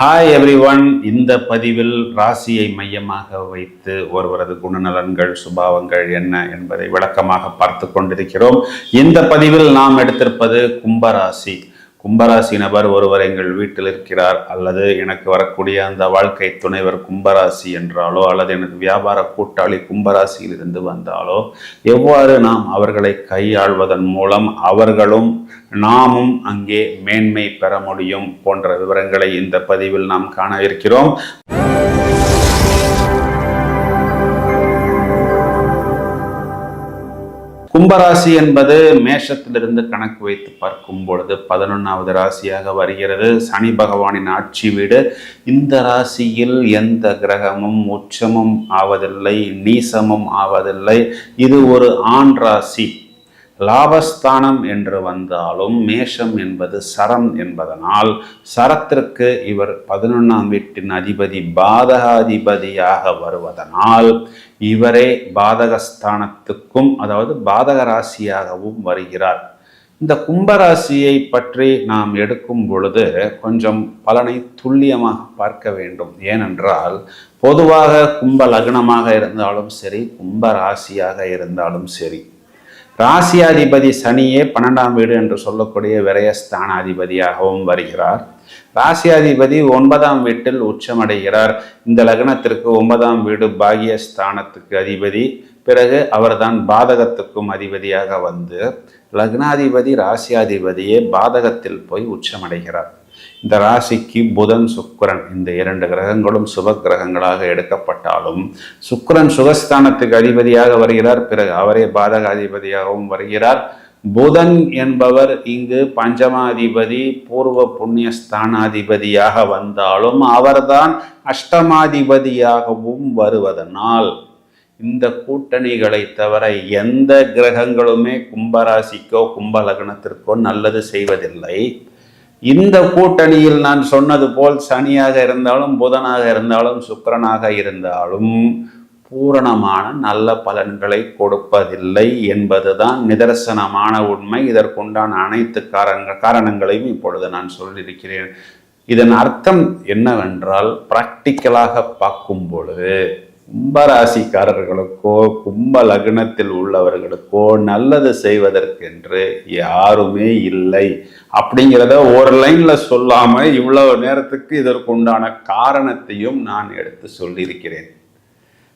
Hi everyone. இந்த பதிவில் ராசியை மையமாக வைத்து ஒருவரது குணநலன்கள் சுபாவங்கள் என்ன என்பதை விளக்கமாக பார்த்து கொண்டிருக்கிறோம். இந்த பதிவில் நாம் எடுத்திருப்பது கும்பராசி. கும்பராசி நபர் ஒருவர் எங்கள் வீட்டில் இருக்கிறார், அல்லது எனக்கு வரக்கூடிய அந்த வாழ்க்கை துணைவர் கும்பராசி என்றாலோ, அல்லது எனது வியாபார கூட்டாளி கும்பராசியில் இருந்து வந்தாலோ, எவ்வாறு நாம் அவர்களை கையாள்வதன் மூலம் அவர்களும் நாமும் அங்கே மேன்மை பெற முடியும் போன்ற விவரங்களை இந்த பதிவில் நாம் காண இருக்கிறோம். கும்பராசி என்பது மேஷத்திலிருந்து கணக்கு வைத்து பார்க்கும் பொழுது 11வது ராசியாக வருகிறது. சனி பகவானின் ஆட்சி வீடு. இந்த ராசியில் எந்த கிரகமும் உச்சமும் ஆவதில்லை, நீசமும் ஆவதில்லை. இது ஒரு ஆண் ராசி. லாபஸ்தானம் என்று வந்தாலும் மேஷம் என்பது சரம் என்பதனால் சரத்திற்கு இவர் 11ஆம் வீட்டின் அதிபதி பாதகாதிபதியாக வருவதனால் இவரே பாதகஸ்தானத்துக்கும், அதாவது பாதக ராசியாகவும் வருகிறார். இந்த கும்பராசியை பற்றி நாம் எடுக்கும் பொழுது கொஞ்சம் பலனை துல்லியமாக பார்க்க வேண்டும். ஏனென்றால் பொதுவாக கும்ப லக்னமாக இருந்தாலும் சரி, கும்ப ராசியாக இருந்தாலும் சரி, ராசியாதிபதி சனியே 12ஆம் வீடு என்று சொல்லக்கூடிய விரயஸ்தானாதிபதியாகவும் வருகிறார். ராசியாதிபதி 9ஆம் வீட்டில் உச்சமடைகிறார். இந்த லக்னத்திற்கு 9ஆம் வீடு பாகியஸ்தானத்துக்கு அதிபதி. பிறகு அவர்தான் பாதகத்துக்கும் அதிபதியாக வந்து லக்னாதிபதி ராசியாதிபதியே பாதகத்தில் போய் உச்சமடைகிறார். இந்த ராசிக்கு புதன் சுக்கிரன் இந்த 2 கிரகங்களும் சுப கிரகங்களாக எடுக்கப்பட்டாலும் சுக்கிரன் சுகஸ்தானத்துக்கு அதிபதியாக வருகிறார். பிறகு அவரே பாதக அதிபதியாகவும் வருகிறார். புதன் என்பவர் இங்கு பஞ்சமாதிபதி பூர்வ புண்ணியஸ்தானாதிபதியாக வந்தாலும் அவர்தான் அஷ்டமாதிபதியாகவும் வருவதனால் இந்த கூட்டணிகளை தவிர எந்த கிரகங்களுமே கும்பராசிக்கோ கும்ப லக்னத்திற்கோ நல்லது செய்வதில்லை. இந்த கூட்டணியில் நான் சொன்னது போல் சனியாக இருந்தாலும் புதனாக இருந்தாலும் சுக்கிரனாக இருந்தாலும் பூரணமான நல்ல பலன்களை கொடுப்பதில்லை என்பதுதான் நிதர்சனமான உண்மை. இதற்குண்டான அனைத்து காரணங்களையும் இப்பொழுது நான் சொல்லியிருக்கிறேன். இதன் அர்த்தம் என்னவென்றால், பிராக்டிக்கலாக பார்க்கும் பொழுது கும்பராசிக்காரர்களுக்கோ கும்ப லக்னத்தில் உள்ளவர்களுக்கோ நல்லது செய்வதற்கென்று யாருமே இல்லை அப்படிங்கிறத ஒரு லைன்ல சொல்லாம இவ்வளவு நேரத்துக்கு இதற்குண்டான காரணத்தையும் நான் எடுத்து சொல்லியிருக்கிறேன்.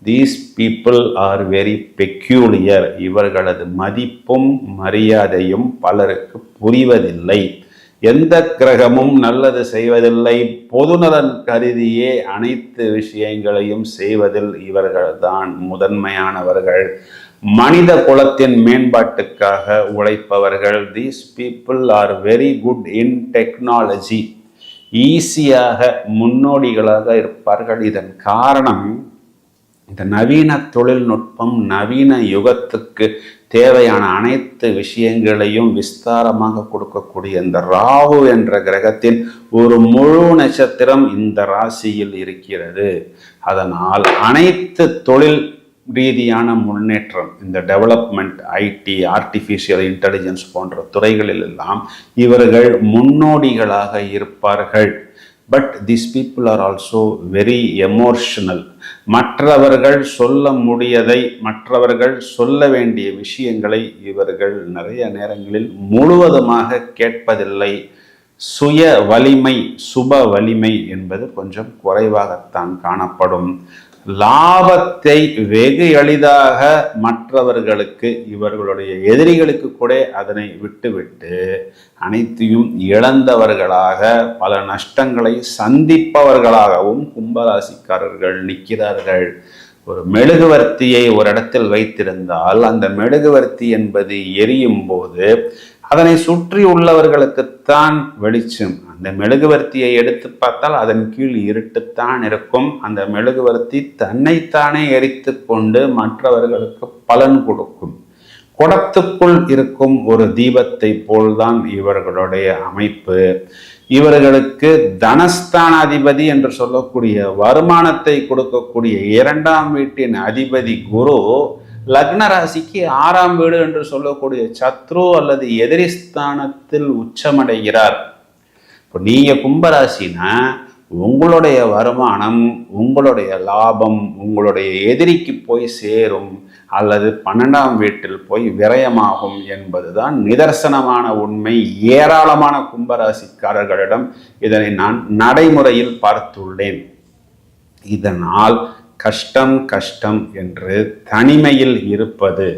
These people are very peculiar. இவர்களது மதிப்பும் மரியாதையும் பலருக்கு புரிவதில்லை. எந்த கிரகமும் நல்லது செய்வதில்லை. பொதுநலன் கருதியே அனைத்து விஷயங்களையும் செய்வதில் இவர்கள்தான் முதன்மையானவர்கள். மனித குலத்தின் மேம்பாட்டுக்காக உழைப்பவர்கள். These people are very good in technology. ஈஸியாக முன்னோடிகளாக இருப்பார்கள். இதன் காரணம், இந்த நவீன தொழில்நுட்பம் நவீன யுகத்துக்கு தேவையான அனைத்து விஷயங்களையும் விஸ்தாரமாக கொடுக்கக்கூடிய இந்த ராகு என்ற கிரகத்தின் ஒரு முழு நட்சத்திரம் இந்த ராசியில் இருக்கிறது. அதனால் அனைத்து தொழில் ரீதியான முன்னேற்றம், இந்த டெவலப்மெண்ட், ஐடி, ஆர்டிஃபிஷியல் இன்டெலிஜென்ஸ் போன்ற துறைகளில் எல்லாம் இவர்கள் முன்னோடிகளாக இருப்பார்கள். But these people are also very emotional. மற்றவர்கள் சொல்ல முடியதை, மற்றவர்கள் சொல்ல வேண்டிய விஷயங்களை இவர்கள் நிறைய நேரங்களில் முழுவதுமாக கேட்பதில்லை. சுய வலிமை, சுப வலிமை என்பது கொஞ்சம் குறைவாகத்தான் காணப்படும். லாபத்தை வெகு எளிதாக மற்றவர்களுக்கு, இவர்களுடைய எதிரிகளுக்கு கூட அதனை விட்டுவிட்டு அனைத்தையும் இழந்தவர்களாக பல நஷ்டங்களை சந்திப்பவர்களாகவும் கும்பராசிக்காரர்கள் நிற்கிறார்கள். ஒரு மெழுகுவர்த்தியை ஒரு இடத்தில் வைத்திருந்தால் அந்த மெழுகுவர்த்தி என்பது எரியும் போது அதனை சுற்றி உள்ளவர்களுக்குத்தான் வெளிச்சம். அந்த மெழுகுவர்த்தியை எடுத்து பார்த்தால் அதன் கீழ் இருட்டுத்தான் இருக்கும். அந்த மெழுகுவர்த்தி தன்னைத்தானே எரித்து கொண்டு மற்றவர்களுக்கு பலன் கொடுக்கும். குடத்துக்குள் இருக்கும் ஒரு தீபத்தை போல்தான் இவர்களுடைய அமைப்பு. இவர்களுக்கு தனஸ்தானாதிபதி என்று சொல்லக்கூடிய வருமானத்தை கொடுக்கக்கூடிய 2ஆம் வீட்டின் அதிபதி குரு லக்ன ராசிக்கு 6ஆம் வீடு என்று சொல்லக்கூடிய சத்ரு அல்லது எதிரி ஸ்தானத்தில் உச்சமடைகிறார். இப்போ நீங்க கும்பராசினா உங்களுடைய வருமானம், உங்களுடைய லாபம் உங்களுடைய எதிரிக்கு போய் சேரும் அல்லது 12ஆம் வீட்டில் போய் விரயமாகும் என்பதுதான் நிதர்சனமான உண்மை. ஏராளமான கும்பராசிக்காரர்களிடம் இதனை நான் நடைமுறையில் பார்த்துள்ளேன். இதனால் கஷ்டம் கஷ்டம் என்று தனிமையில் இருப்பது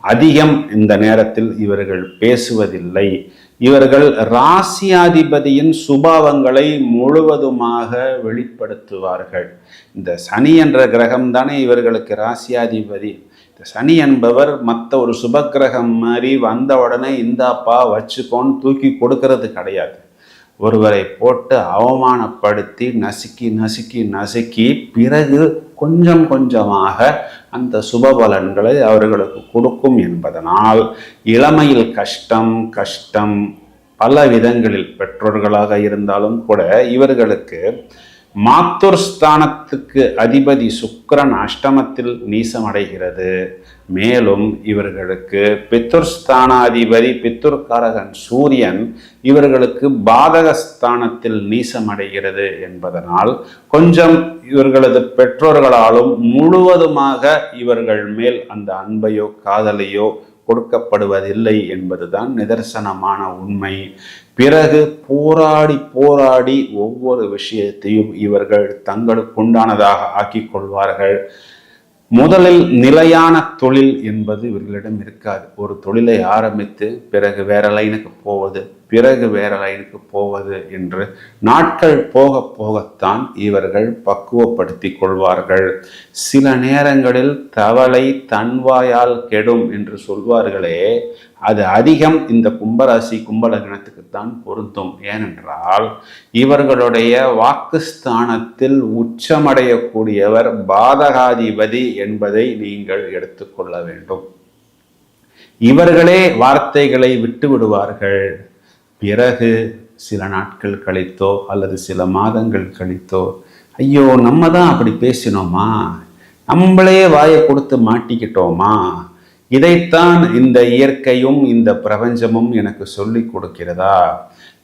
அதிகம். இந்த நேரத்தில் இவர்கள் பேசுவதில்லை. இவர்கள் ராசியாதிபதியின் சுபாவங்களை முழுவதுமாக வெளிப்படுத்துவார்கள். இந்த சனி என்ற கிரகம் தானே இவர்களுக்கு ராசியாதிபதி. இந்த சனி என்பவர் மற்ற ஒரு சுப கிரகம் மாதிரி வந்த உடனே இந்தாப்பா வச்சுக்கோன்னு தூக்கி கொடுக்கறது கிடையாது. ஒருவரை போட்டு அவமானப்படுத்தி நசுக்கி நசுக்கி நசுக்கி பிறகு கொஞ்சம் கொஞ்சமாக அந்த சுபபலன்களை அவர்களுக்கு கொடுக்கும் என்பதனால் இளமையில் கஷ்டம் கஷ்டம் பல விதங்களில் பெற்றோர்களாக இருந்தாலும் கூட இவர்களுக்கு மாத்தூர் ஸ்தானத்துக்கு அதிபதி சுக்கிரன் அஷ்டமத்தில் நீசமடைகிறது. மேலும் இவர்களுக்கு பித்துர்ஸ்தானாதிபதி பித்துர்காரகன் சூரியன் இவர்களுக்கு பாதகஸ்தானத்தில் நீசமடைகிறது என்பதனால் கொஞ்சம் இவர்களது பெற்றோர்களாலும் முழுவதுமாக இவர்கள் மேல் அந்த அன்பையோ காதலையோ கொடுக்கப்படுவதில்லை என்பதுதான் நிதர்சனமான உண்மை. பிறகு போராடி போராடி ஒவ்வொரு விஷயத்தையும் இவர்கள் தங்களுக்குண்டானதாக ஆக்கிக் கொள்வார்கள். முதலில் நிலையான தொழில் என்பது இவர்களிடம் இருக்காது. ஒரு தொழிலை ஆரம்பித்து பிறகு வேற லைனுக்கு போவது, பிறகு வேற லைனுக்கு போவது என்று நாட்கள் போக போகத்தான் இவர்கள் பக்குவப்படுத்தி கொள்வார்கள். சில நேரங்களில் தவளை தன்வாயால் கெடும் என்று சொல்வார்களே, அது அதிகம் இந்த கும்பராசி கும்பலக்னத்துக்குத்தான் பொருந்தும். ஏனென்றால் இவர்களுடைய வாக்குஸ்தானத்தில் உச்சமடையக்கூடியவர் பாதகாதிபதி என்பதை நீங்கள் எடுத்துக்கொள்ள வேண்டும். இவர்களே வார்த்தைகளை விட்டு விடுவார்கள். பிறகு சில நாட்கள் கழித்தோ அல்லது சில மாதங்கள் கழித்தோ, ஐயோ நம்ம தான் அப்படி பேசினோமா, நம்மளே வாயை கொடுத்து மாட்டிக்கிட்டோமா, இதைத்தான் இந்த இயற்கையும் இந்த பிரபஞ்சமும் எனக்கு சொல்லி கொடுக்கிறதா,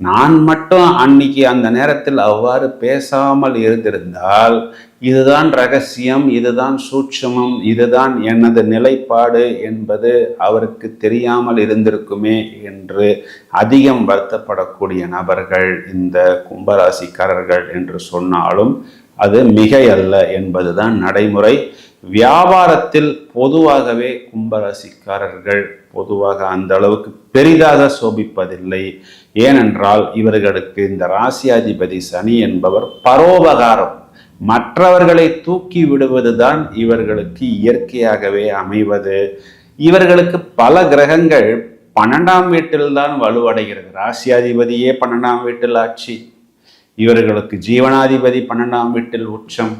நான் மட்டும் அன்னைக்கு அந்த நேரத்தில் அவ்வாறு பேசாமல் இருந்திருந்தால் இதுதான் ரகசியம், இதுதான் சூட்சமம், இதுதான் எனது நிலைப்பாடு என்பது அவருக்கு தெரியாமல் இருந்திருக்குமே என்று அதிகம் வருத்தப்படக்கூடிய நபர்கள் இந்த கும்பராசிக்காரர்கள் என்று சொன்னாலும் அது மிகையல்ல என்பதுதான் நடைமுறை. வியாபாரத்தில் பொதுவாகவே கும்பராசிக்காரர்கள் பொதுவாக அந்த அளவுக்கு பெரிதாக சோபிப்பதில்லை. ஏனென்றால் இவர்களுக்கு இந்த ராசியாதிபதி சனி என்பவர் பரோபகாரம், மற்றவர்களை தூக்கி விடுவதுதான் இவர்களுக்கு இயற்கையாகவே அமைவது. இவர்களுக்கு பல கிரகங்கள் 12ஆம் வீட்டில்தான் வலுவடைகிறது. ராசியாதிபதியே 12ஆம் வீட்டில் ஆட்சி, இவர்களுக்கு ஜீவனாதிபதி 12ஆம் வீட்டில் உச்சம்,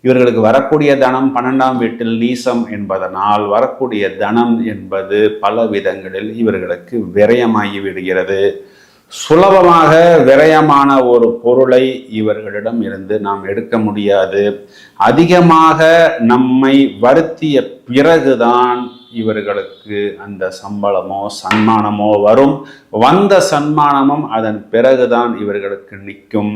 இவர்களுக்கு வரக்கூடிய தனம் 12ஆம் வீட்டில் நீசம் என்பதனால் வரக்கூடிய தனம் என்பது பல விதங்களில் இவர்களுக்கு விரயமாகி விடுகிறது. சுலபமாக விரயமான ஒரு பொருளை இவர்களிடம் இருந்து நாம் எடுக்க முடியாது. அதிகமாக நம்மை வருத்திய பிறகுதான் இவர்களுக்கு அந்த சம்பளமோ சன்மானமோ வரும். வந்த சன்மானமும் அதன் பிறகுதான் இவர்களுக்கு நிற்கும்.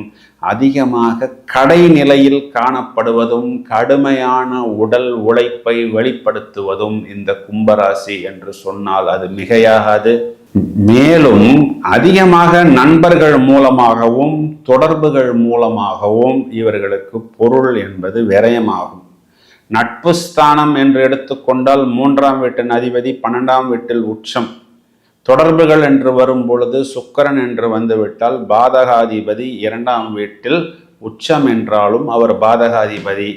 அதிகமாக கடைநிலையில் காணப்படுவதும் கடுமையான உடல் உழைப்பை வெளிப்படுத்துவதும் இந்த கும்பராசி என்று சொன்னால் அது மிகையாகாது. மேலும் அதிகமாக நண்பர்கள் மூலமாகவும் தொடர்புகள் மூலமாகவும் இவர்களுக்கு பொருள் என்பது விரயமாகும். நட்பு ஸ்தானம் என்று எடுத்துக்கொண்டால் 3ஆம் வீட்டின் அதிபதி 12ஆம் வீட்டில் உச்சம். தொடர்புகள் என்று வரும் பொழுது சுக்கிரன் என்று வந்துவிட்டால் பாதகாதிபதி 2ஆம் வீட்டில் உச்சம் என்றாலும் அவர் பாதகாதிபதி.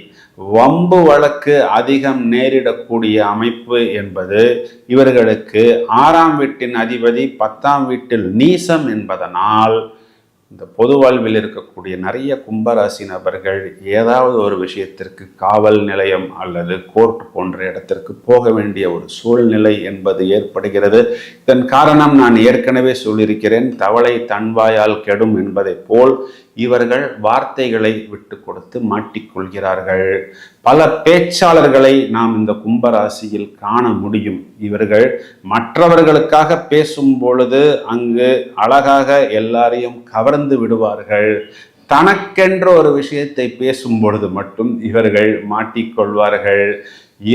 வம்பு வழக்கு அதிகம் நேரிடக்கூடிய அமைப்பு என்பது இவர்களுக்கு 6ஆம் வீட்டின் அதிபதி 10ஆம் வீட்டில் நீசம் என்பதனால் இந்த பொது வாழ்வில் இருக்கக்கூடிய நிறைய கும்பராசி நபர்கள் ஏதாவது ஒரு விஷயத்திற்கு காவல் நிலையம் அல்லது கோர்ட் போன்ற இடத்திற்கு போக வேண்டிய ஒரு சூழ்நிலை என்பது ஏற்படுகிறது. இதன் காரணம் நான் ஏற்கனவே சொல்லியிருக்கிறேன், தவளை தன்வாயால் கெடும் என்பதை போல் இவர்கள் வார்த்தைகளை விட்டு கொடுத்து மாட்டிக்கொள்கிறார்கள். பல பேச்சாளர்களை நாம் இந்த கும்பராசியில் காண முடியும். இவர்கள் மற்றவர்களுக்காக பேசும் பொழுது அங்கு அழகாக எல்லாரையும் கவர்ந்து விடுவார்கள். தனக்கென்ற ஒரு விஷயத்தை பேசும் பொழுது மட்டும் இவர்கள் மாட்டிக்கொள்வார்கள்.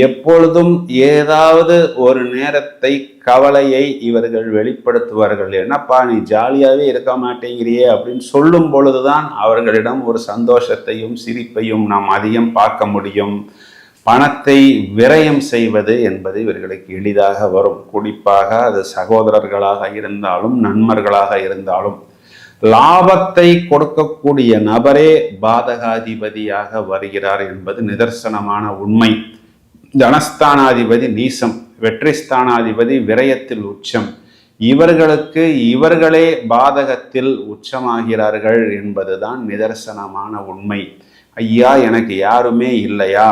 எப்பொழுதும் ஏதாவது ஒரு நேரத்தை கவலையை இவர்கள் வெளிப்படுத்துவார்கள். என்னப்பா நீ ஜாலியாகவே இருக்க மாட்டேங்கிறியே அப்படின்னு சொல்லும் பொழுதுதான் அவர்களிடம் ஒரு சந்தோஷத்தையும் சிரிப்பையும் நாம் அதிகம் பார்க்க முடியும். பணத்தை விரயம் செய்வது என்பது இவர்களுக்கு எளிதாக வரும். குறிப்பாக அது சகோதரர்களாக இருந்தாலும் நண்பர்களாக இருந்தாலும். லாபத்தை கொடுக்கக்கூடிய நபரே பாதகாதிபதியாக வருகிறார் என்பது நிதர்சனமான உண்மை. தனஸ்தானாதிபதி நீசம், வெற்றி ஸ்தானாதிபதி விரயத்தில் உச்சம். இவர்களுக்கு இவர்களே பாதகத்தில் உச்சமாகிறார்கள் என்பதுதான் நிதர்சனமான உண்மை. ஐயா எனக்கு யாருமே இல்லையா,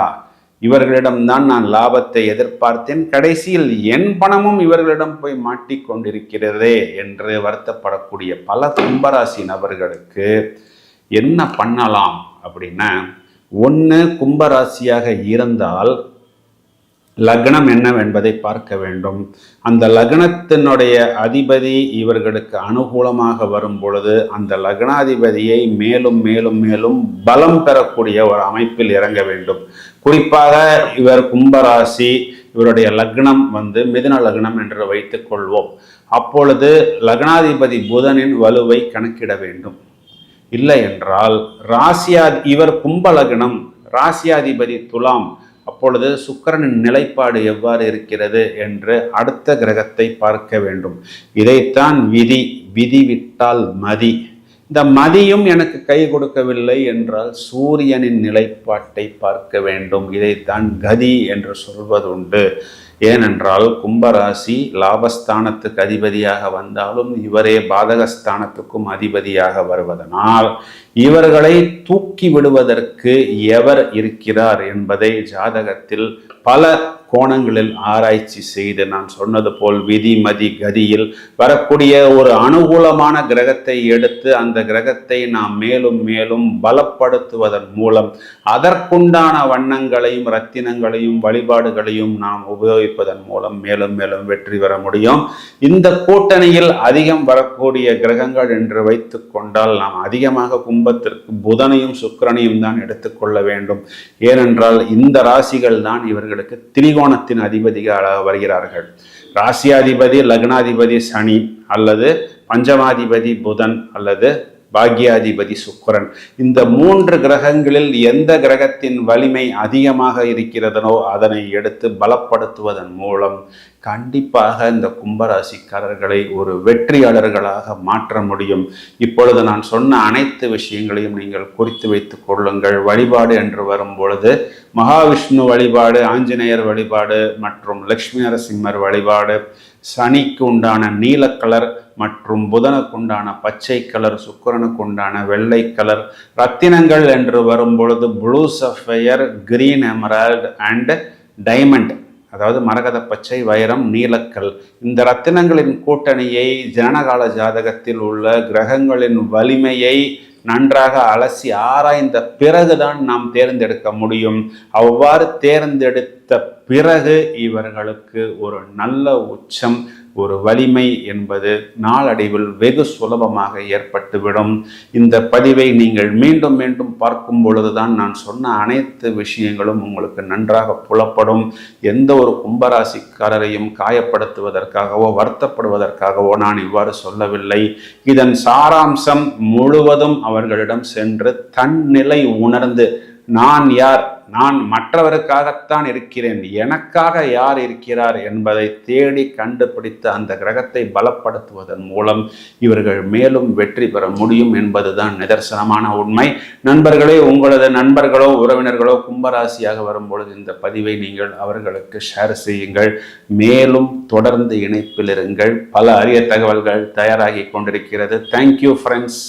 இவர்களிடம்தான் நான் லாபத்தை எதிர்பார்த்தேன், கடைசியில் என் பணமும் இவர்களிடம் போய் மாட்டிக்கொண்டிருக்கிறதே என்று வருத்தப்படக்கூடிய பல கும்பராசி நபர்களுக்கு என்ன பண்ணலாம் அப்படின்னா, ஒன்று கும்பராசியாக இருந்தால் லக்னம் என்னவென்பதை பார்க்க வேண்டும். அந்த லக்னத்தினுடைய அதிபதி இவர்களுக்கு அனுகூலமாக வரும் பொழுது அந்த லக்னாதிபதியை மேலும் மேலும் மேலும் பலம் பெறக்கூடிய ஒரு அமைப்பில் இறங்க வேண்டும். குறிப்பாக இவர் கும்பராசி, இவருடைய லக்னம் மிதுன லக்னம் என்று வைத்துக் கொள்வோம். அப்பொழுது லக்னாதிபதி புதனின் வலுவை கணக்கிட வேண்டும். இல்லை என்றால் இவர் கும்ப லக்னம், ராசியாதிபதி துலாம், அப்பொழுது சுக்கிரனின் நிலைப்பாடு எவ்வாறு இருக்கிறது என்று அடுத்த கிரகத்தை பார்க்க வேண்டும். இதைத்தான் விதி விட்டால் மதி. இந்த மதியும் எனக்கு கை கொடுக்கவில்லை என்றால் சூரியனின் நிலைப்பாட்டை பார்க்க வேண்டும். இதைத்தான் கதி என்று சொல்வதுண்டு. ஏனென்றால் கும்பராசி லாபஸ்தானத்துக்கு அதிபதியாக வந்தாலும் இவரே பாதகஸ்தானத்துக்கும் அதிபதியாக வருவதனால் இவர்களை தூக்கி விடுவதற்கு எவர் இருக்கிறார் என்பதை ஜாதகத்தில் பல கோணங்களில் ஆராய்ச்சி செய்து நான் சொன்னது போல் விதி மதி கதியில் வரக்கூடிய ஒரு அனுகூலமான கிரகத்தை எடுத்து அந்த கிரகத்தை நாம் மேலும் மேலும் பலப்படுத்துவதன் மூலம் அதற்குண்டான வண்ணங்களையும் ரத்தினங்களையும் வழிபாடுகளையும் நாம் உபயோகிப்பதன் மூலம் மேலும் மேலும் வெற்றி பெற முடியும். இந்த கூட்டணியில் அதிகம் வரக்கூடிய கிரகங்கள் என்று வைத்துக் கொண்டால் நாம் அதிகமாக கும்பத்திற்கு புதனையும் சுக்கிரனையும் தான் எடுத்துக்கொள்ள வேண்டும். ஏனென்றால் இந்த ராசிகள் தான் இவர்களுக்கு திரிகோணத்தின் அதிபதிகளாக வருகிறார்கள். ராசியாதிபதி லக்னாதிபதி சனி அல்லது பஞ்சமாதிபதி புதன் அல்லது பாக்யாதிபதி சுக்கிரன். இந்த 3 கிரகங்களில் எந்த கிரகத்தின் வலிமை அதிகமாக இருக்கிறதோ அதனை எடுத்து பலப்படுத்துவதன் மூலம் கண்டிப்பாக இந்த கும்பராசிக்காரர்களை ஒரு வெற்றியாளர்களாக மாற்ற முடியும். இப்பொழுது நான் சொன்ன அனைத்து விஷயங்களையும் நீங்கள் குறித்து வைத்துக் கொள்ளுங்கள். வழிபாடு என்று வரும் பொழுது மகாவிஷ்ணு வழிபாடு, ஆஞ்சநேயர் வழிபாடு மற்றும் லட்சுமி நரசிம்மர் வழிபாடு, சனிக்கு உண்டான நீல கலர் மற்றும் புதனுக்கு உண்டான பச்சை கலர், சுக்கிரனுக்கு உண்டான வெள்ளை கலர், ரத்தினங்கள் என்று வரும் பொழுது blue sapphire, green Emerald and diamond, அதாவது மரகத பச்சை, வைரம், நீலக்கல். இந்த ரத்தினங்களின் கூட்டணியை ஜனனகால ஜாதகத்தில் உள்ள கிரகங்களின் வலிமையை நன்றாக அலசி ஆராய்ந்த பிறகுதான் நாம் தேர்ந்தெடுக்க முடியும். அவ்வாறு தேர்ந்தெடுத்த பிறகு இவர்களுக்கு ஒரு நல்ல உச்சம், ஒரு வலிமை என்பது நாளடைவில் வெகு சுலபமாக ஏற்பட்டுவிடும். இந்த பதிவை நீங்கள் மீண்டும் மீண்டும் பார்க்கும் பொழுதுதான் நான் சொன்ன அனைத்து விஷயங்களும் உங்களுக்கு நன்றாக புலப்படும். எந்த ஒரு கும்பராசிக்காரரையும் காயப்படுத்துவதற்காகவோ வருத்தப்படுவதற்காகவோ நான் இவ்வாறு சொல்லவில்லை. இதன் சாராம்சம் முழுவதும் அவர்களிடம் சென்று தன்னிலை உணர்ந்து நான் யார், நான் மற்றவருக்காகத்தான் இருக்கிறேன், எனக்காக யார் இருக்கிறார் என்பதை தேடி கண்டுபிடித்து அந்த கிரகத்தை பலப்படுத்துவதன் மூலம் இவர்கள் மேலும் வெற்றி பெற முடியும் என்பதுதான் நிதர்சனமான உண்மை. நண்பர்களே, உங்களது நண்பர்களோ உறவினர்களோ கும்பராசியாக வரும்பொழுது இந்த பதிவை நீங்கள் அவர்களுக்கு ஷேர் செய்யுங்கள். மேலும் தொடர்ந்து இணைப்பில் இருங்கள். பல அரிய தகவல்கள் தயாராகி கொண்டிருக்கிறது. Thank you friends.